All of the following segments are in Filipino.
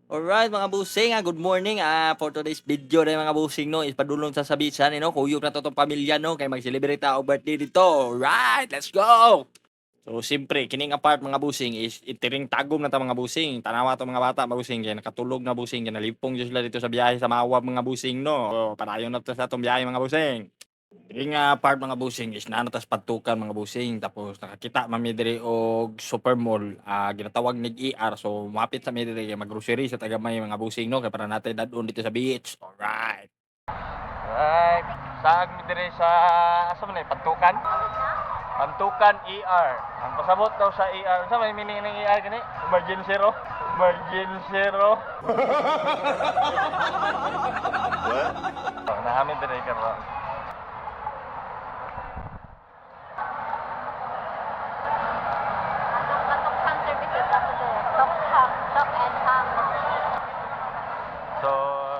Alright mga busing, good morning. For today's video na mga busing no, is padulong sa sabisan no, kuyog na to tong pamilya no, kay mag-celebrate ta og birthday dito. Alright, let's go. So siyempre kining apart mga busing is itiring tagom na ta mga busing. Tanawa to mga bata mga busing kay nakatulog na busing kay nalipong jud sila dito sa biyahe sa Mawab mga busing no. So, padayon na to sa atong biyahe mga busing. Diri nga part mga busing is naano tas patukan mga busing tapos nakakita man mi diri og super mall ginatawag nig ER so mapit sa mi diri kay mag-grocery sa tagamay mga busing no kay para natin dadon dito sa beach. Alright. Alright. Saag mi diri sa asa man patukan? Pantukan ER. Ang pasabot daw sa ER. Sa may meaning ng ER gani? Emergency ro. Emergency ro. What? Nahamin diri karon. So,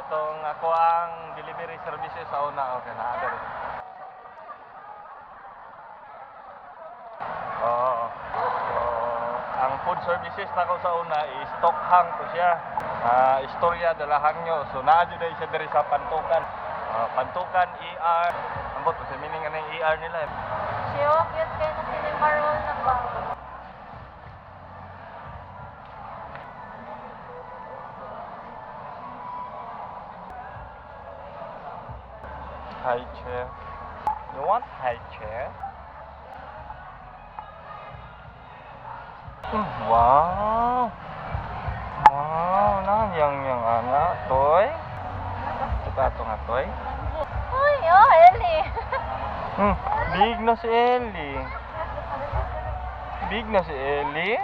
itong ako ang delivery services sa una, okay na, agad. Oo. So, ang food services na ko sa una is Stokhang ko siya. Istorya dalahang nyo. So, naadyo na siya diri sa Pantukan. Pantukan, ER. Ambot, kasi meaning ano yung ER nila. Siyo, cute kayo na sinimarol na ba? High chair. You want high chair? Wow. Wow, yang anak toy. Ito nga toy. Uy, oh, Ellie. Big na si Ellie. Big na si Ellie.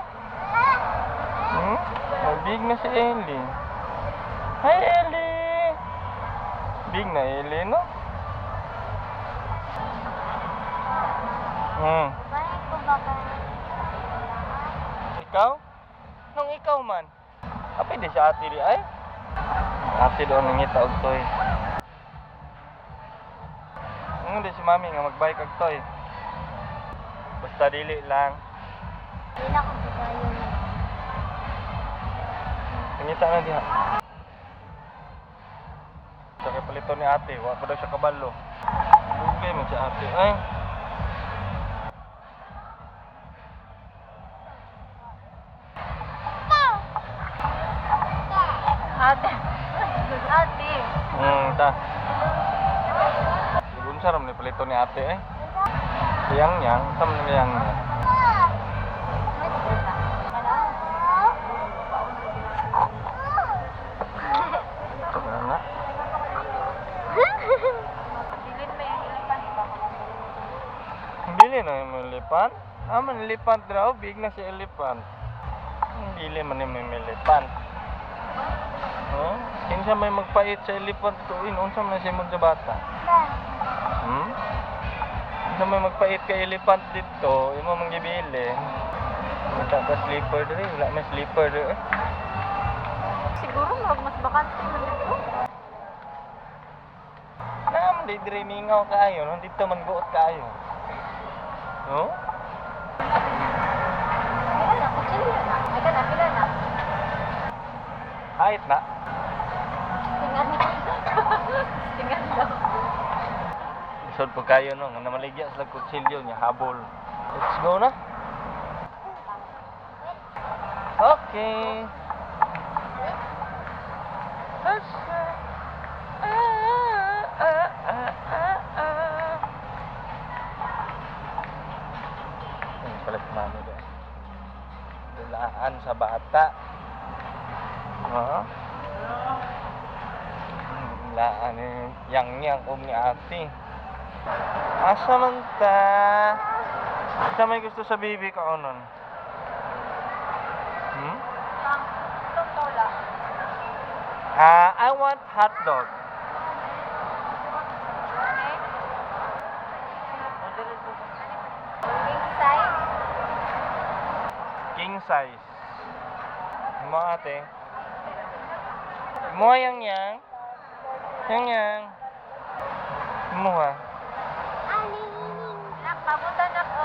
Big na si Ellie. Hi Ellie. Big na Ellie, no? Bakit ko ba Ikaw? Nung ikaw man. Apay di siya ate di ay? Ate doon nangita og toy. Di si mami nga magbike og toy. Basta dili lang. Hindi na akong bukayo na. Nangita na diha. Sa kay palito ni ate, wa pa daw siya kabalo. Dugay man si ate ay. Ate. Ate. Ta. Unsa ra man ni palito ni ate ay? Yang, sama ni yang. Mana? Bilin mo yung ilipan ba? Bili na yung elephant. Man elephant daw, big na si elephant. Bili man yung elephant. Kinsa may magpait sa elephant to, unsa man si mo sa bata? Kinsa may magpait kay elephant dito, imo man gibili. Mata ka sleeper diri, wala may sleeper diri. Siguro mas bakante mo dito. Nam di diri mingaw kaayo, no dito man guot kaayo. No? Pila na, kutsilyo na. Ay ka na, pila na. Hait na. Tingnan na. Tingnan daw. Isod po kayo no, nga namaligya sila kutsilyo niya habol. Let's go na. Okay. Let's go. Palit mami doon. Dulaan sa bata. Dulaan yang og ni ate. Asa man ta? Asa may gusto sa bibi ka onon? Itong tola. I want hot dog. King size. King size. Mo ate. Mo yang. Yang. Mo ha. Nakpabutan ako.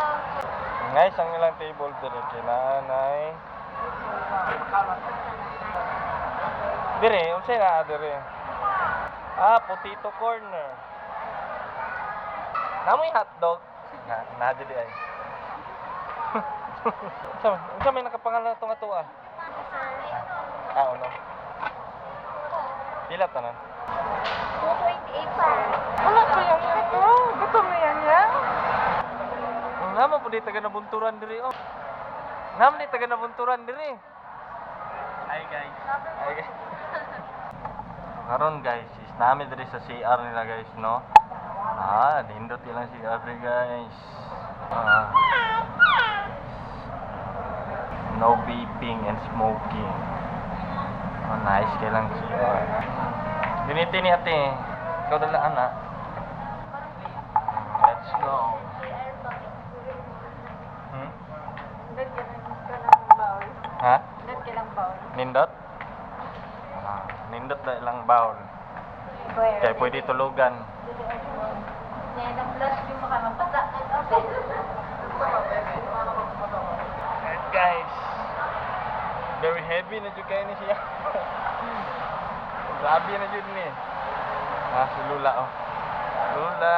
Guys, ang ilang table dito. Kinanay. Dire, unsay na dire? Ah, potato corner. Namoy hotdog. Na dili ay. Unsa may nakapangalan tong ato ah? Ah, uno. Pila tanan? 228, sir. Wala pa yan ito. Gutom na yan ya. Naman po di taga nabunturan diri oh. Naman di taga nabunturan diri. Hi guys. Hi guys. Karon guys, is namin diri sa CR nila guys, no? Ah, nindot lang CR diri guys. No vaping and smoking. Oh, nice kay lang CR. Diniti ni ate. Ikaw dala ana. Let's go. Ha? Nindot? Ah, nindot na ilang bowl. Kaya pwede tulugan. Yan ang flash yung makamapasa. Alright guys. Very heavy na dyan kayo ni siya. Grabe na dyan ni. Ah, si Lula oh. Lula.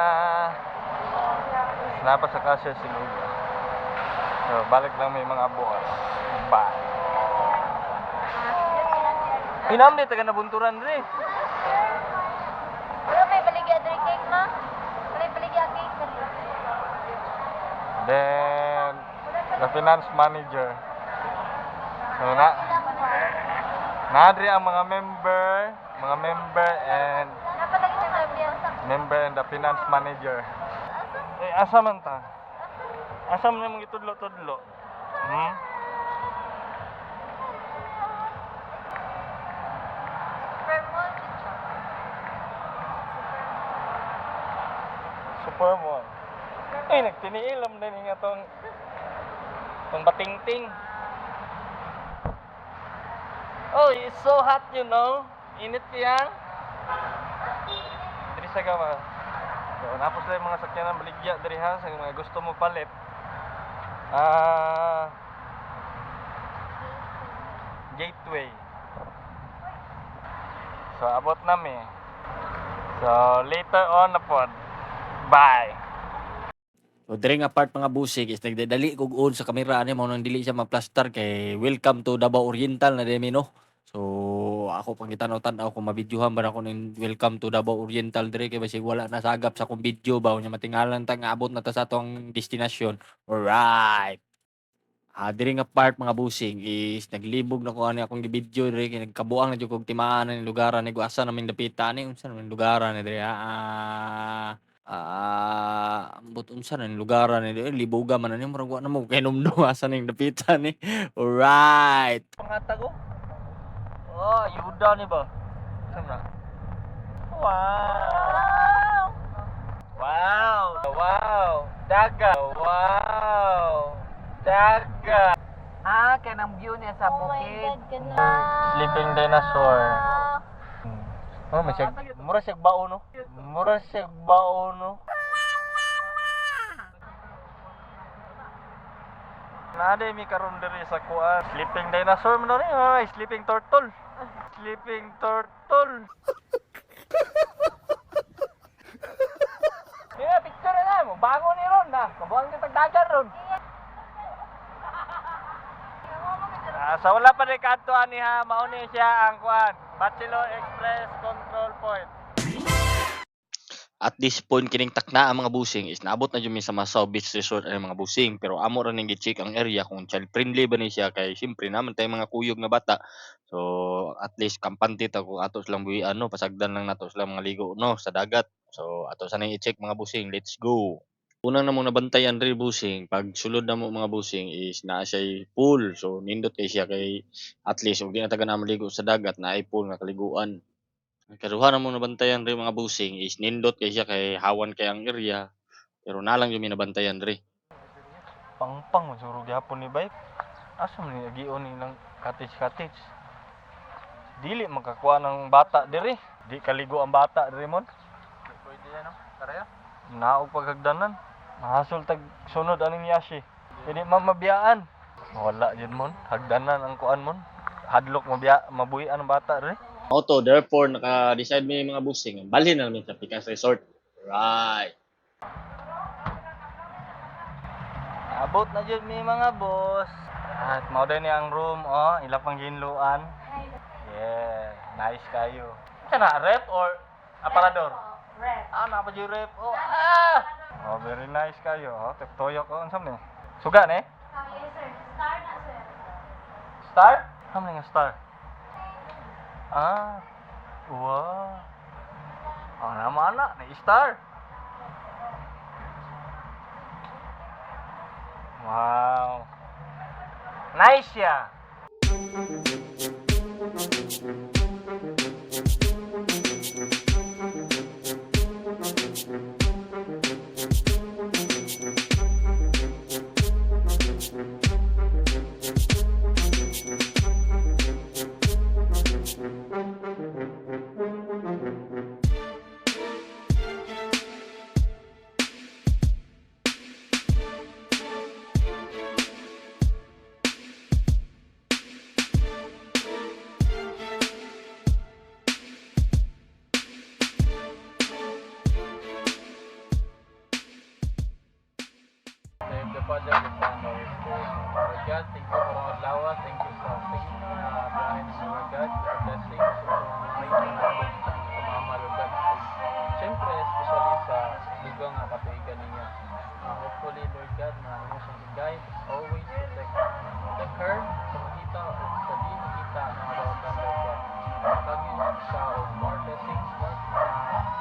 Sinapa sa kasya si Lula. So, balik lang may mga bukas. Bye. Hinam di taga nabunturan rin. Wala may baligya diri cake, ma? Wala may baligya cake diri. Then, the finance manager. So, naadri ang mga member and Napalagi sa ambiyansa. member and the finance manager. Eh, asa man ta? Asa man yung mga itudlo-tudlo? Hmm? Supermall. Ay, nagtiniilam din nga tong batingting. Oh, it's so hot, you know. Init kaya. Diri sa gawa. So, napos lang yung mga sakyanan baligya diri ha sa mga gusto mo palit. Gateway. So, abot nami. So, later on na pod. Bye. So dire nga part mga busig is nagdadali kog on sa kamera ani mao nang dili siya ma-plaster kay welcome to Davao Oriental na demi no. So ako pag gitanaw-tanaw ko mabidyohan ba ako ning welcome to Davao Oriental dire kay basig wala na sagap sa akong video ba nya matingalan ta nga abot na ta sa atong destinasyon. Alright. Diri nga part mga busing is naglibog na ko ani akong gibidyo dire kay nagkabuang na jud kog timaan ni lugaran ni asa namin dapitan ni unsa namin lugaran ni dire ambot unsa na ni lugaran ni dire liboga man ani murag wa na mo kay numdum asa ning dapitan ni. Alright. Pangata ko. Oh, yuda ni ba? Sama. Wow. Wow. Wow. Daga. Wow. Daga. Ah, kanang view niya sa Oh my bukid. God, ganda. Sleeping dinosaur. Oh, masig mura siya bao no. Mura siya bao no. Nade mi karon diri sa kuan. Sleeping dinosaur man ni, ay sleeping turtle. Sleeping turtle. Kaya picture na mo, bago ni ron na. Kabuang ni tagdagan ron. Sa wala pa rin kanto ani ha, mauni siya ang kuan. Bachelor Express Control Point. At this point kining takna ang mga busing is naabot na jud mi sa Masaw Beach Resort ang mga busing pero amo ra ning gi-check ang area kung child friendly ba ni siya kay siyempre naman tay mga kuyog nga bata. So at least kampante ta kung ato silang buhian no pasagdan lang nato silang mga ligo no sa dagat. So ato sa nang i-check mga busing, let's go. Unang namong nabantayan diri busing pag sulod na mo mga busing is naa siya pool. So nindot kay siya kay at least ug di na taga na maligo sa dagat na ay pool nga kaliguan. Ikaduha namong nabantayan diri mga busing is nindot kay siya kay hawan kay ang area pero nalang yung minabantayan diri. Pangpang masuro gyapon ni bike. Asa man ni gion ni ng cottage. Dili makakuha ng bata diri. Di kaligo ang bata diri mon. Pwede yan no? Karaya. Naog paghagdanan. Mahasol tag sunod aning yashi. Dili mamabiyaan. Wala jud mon. Hagdanan ang kuan mon. Hadlok mabuhi ang bata diri. Auto, therefore, naka-decide mo yung mga busing. Balhin na namin sa Picas Resort. Right. Abot na dyan may mga boss. At mao din ang room, oh. Ila pang ginluan. Yeah, nice kayo. Kana rep or aparador? Rep. Ah, napa dyan rep. Oh, ah! Oh, very nice kayo. Oh, toyok ko. Ano ni? Suga ni? Yes, sir. Star na, sir. Star? Ano nga star? Ah, wow. Oh, naman na. Na-star. Wow. Nice ya. Save the Father, the Son, and the Holy Spirit. Lord God, thank you for all lawas. Thank you sa tingin na biyahe ng Lord God. Sa blessings, sa mga nabot sa mama, Lord God. Siyempre, especially sa lugang na katuigan niya. Hopefully, Lord God, na ano siyang guide, always protect her sa makita o sa di makita na karawatan, Lord God. Kagin siya o more blessings, Lord, na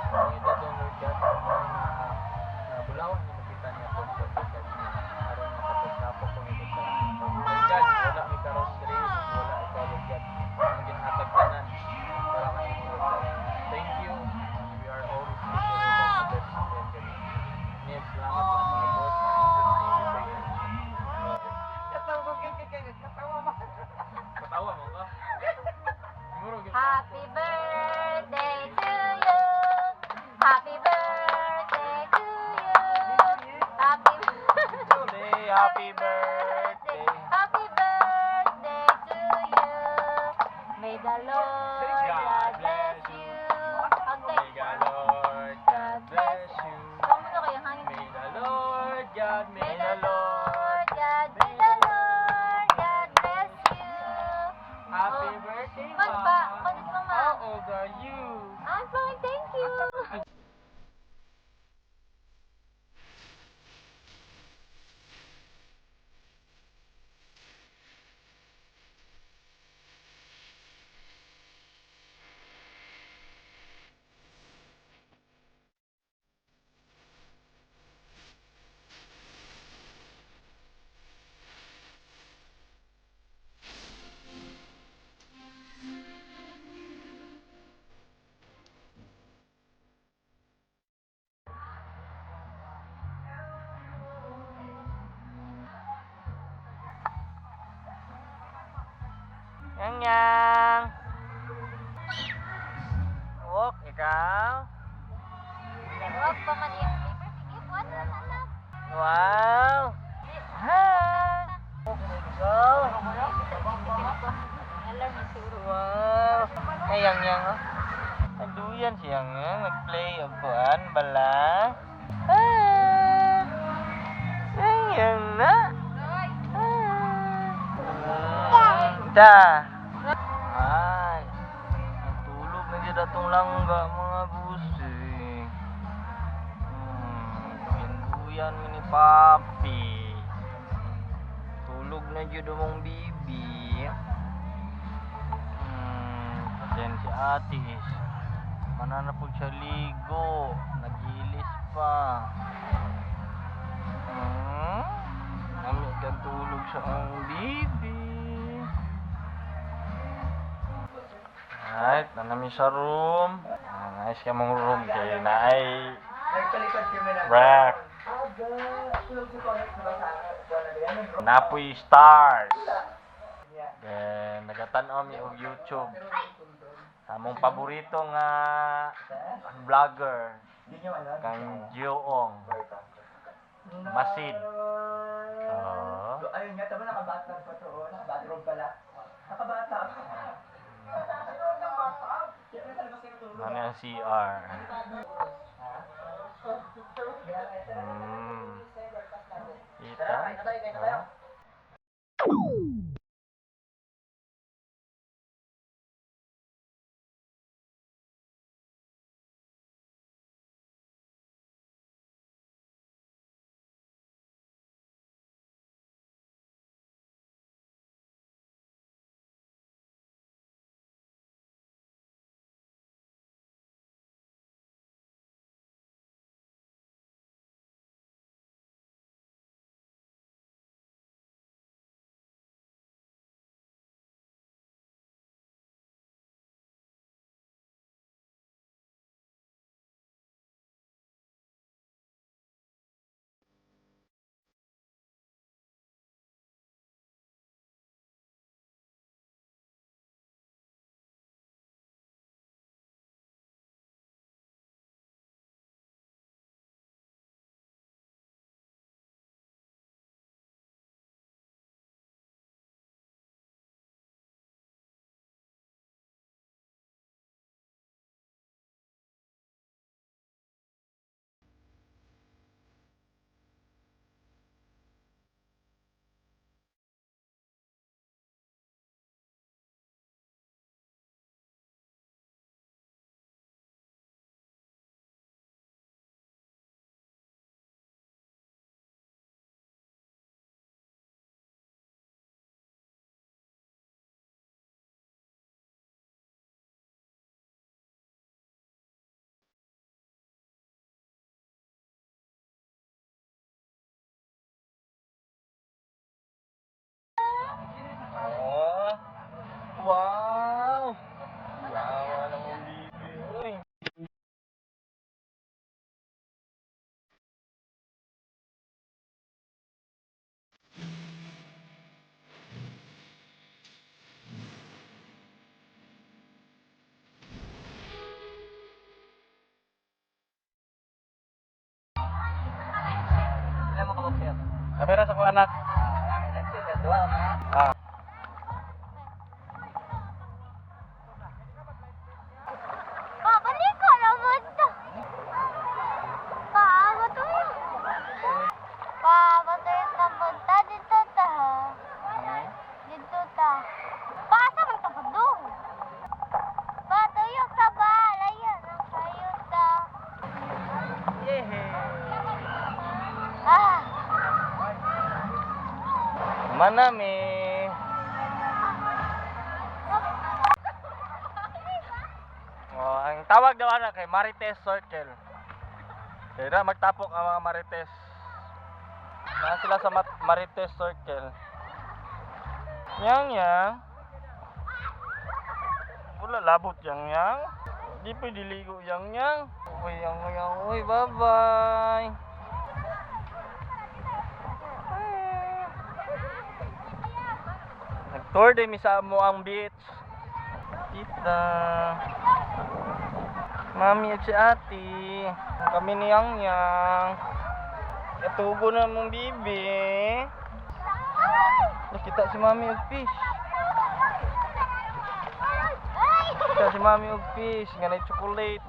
kung ito doon, Lord God, na bulawan niya makita niya po sa Lord God niya. Aron nakapagkapok kung ito sa Lord God, wala may karoon diri, wala ikaw, Lord God, ang ginhatag tanan para kayo, Lord God. Thank you. We are always thankful, Lord God, na bless you, Lord God. Ngayon, salamat po mga boss. Katawa mo ka? Siguro, Happy birthday to you. Happy birthday to you. Happy birthday, happy birthday. Happy birthday to you. May the Lord God bless you. Okay. May the Lord God bless you. Kamu na kayo hangin. May the Lord God, may May the the Lord God, may the Lord God bless you. Happy Oh. birthday, Kon pa, kon is mama. How old are you? I'm fine, thank you. Yang. Wok, ikaw? Huwag pa man yung paper. Sige, buwan na, anak. Wow. Hi. Ikaw? Alarm na siguro. Wow. Ay, yang. Oh. Aduyan si yang. Nag-play og kuan bala. Ah. Ay, na. Da. Ay. Natulog na dyan atong langga mga busing. Duyan mo ni Papi. Tulog na dyan mong bibi. Then si Atis. Mana na po siya ligo. Nagilis pa. Nami kang tulog sa ang bibi. Alright, nanami sa room. Nice ka mong room kay na ay rack. Napoy stars. Then nagatan-aw mi og YouTube. Among paborito nga vlogger kang Gioong Masid. Ayun nga, tama nakabata pa to. Nakabathrobe pala. Nakabata. ng CR. Kita? Ah. Oh, wow! Yawa naman bibi. Uy. Kamera sa ko anak. Ah. Balik ko naman to. Pabatuin. Pabatuin na punta dito ta. Dito ta. Pasa man ka pa doon. Patuyok ka ba? Ayan, ang kayo ta. Yehe. Ah. Manami. Oh, ang tawag daw ana kay Marites Circle. Kaya magtapok ang mga Marites. Na sila sa Marites Circle. Yang. Wala labot yang. Di pa diligo yang. Uy, yang. Uy, bye-bye. Nag-tour din mi sa Moang Beach. Kita. Mami at si ate. Kami ni Yang. Katubo na mong bibi. Nakita si Mami og fish. Nakita si Mami og fish. Nga na chocolate.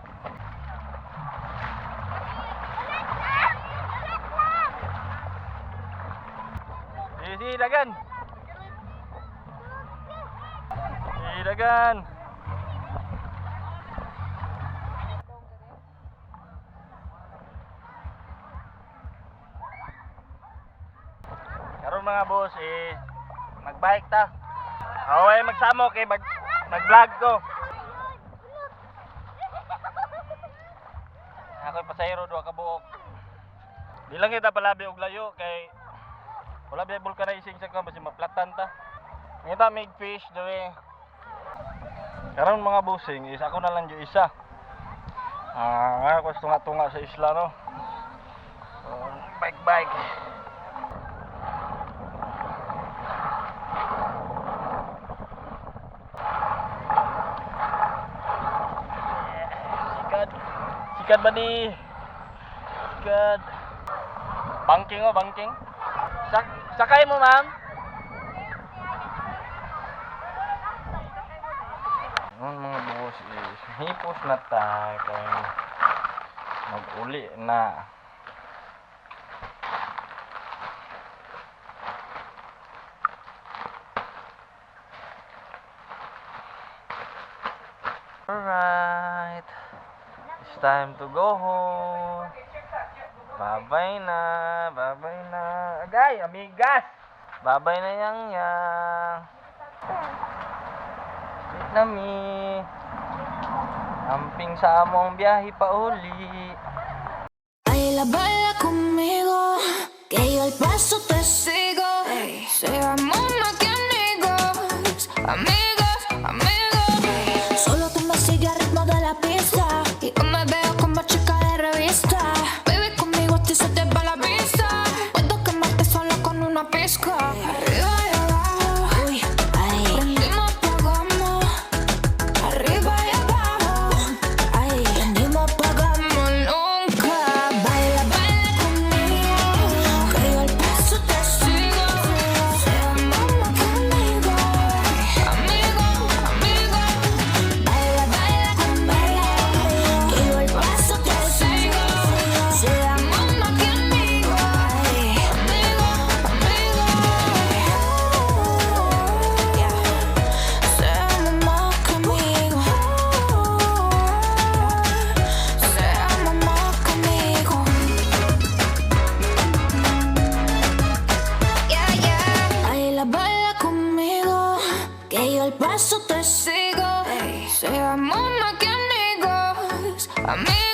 Sige, dagan. Dagan. Karon mga boss magbike ta. Away magsamo kay mag-vlog ko. Ako'y pasahero duha ka buok. Di lang kita palabi og layo kay wala ba vulcanizing sa kan basi maplatan ta. Ngita may fish dere. Karon mga busing, isa ko na lang yung isa. Nga ko tunga-tunga sa isla no. Bike. Sikat ba ni? Sikat. Banking. Sakay mo, ma'am. Mga boss Hipos na tayo kay mag-uli na. Alright. It's time to go home. Babay na. Babay na. Agay, amigas! Babay na yang. Wait na mi. Amping sa among biyahe pa uli. Baila, baila conmigo, que yo al paso te sigo. Seamos más que amigos, amigos, amigos. Solo tú me sigues al ritmo de la pista y yo me veo como chica de revista. Baby, conmigo a ti se te va la vista. Puedo quemarte solo con una pizca. Arriba y abajo, uy, ay. Prendimos, apagamos. Arriba y abajo, ay. Prendimos, apagamos nunca. Baila, baila conmigo, que yo al paso te sigo. Seamos más que amigos, amigos, amigos. Baila, baila conmigo, que yo al paso te sigo. Seamos más que amigos, amigos, amigos. Seamos más que amigos. Seamos más que amigos. Baila, baila conmigo, que yo al paso te sigo. Seamos más que amigos, amigos.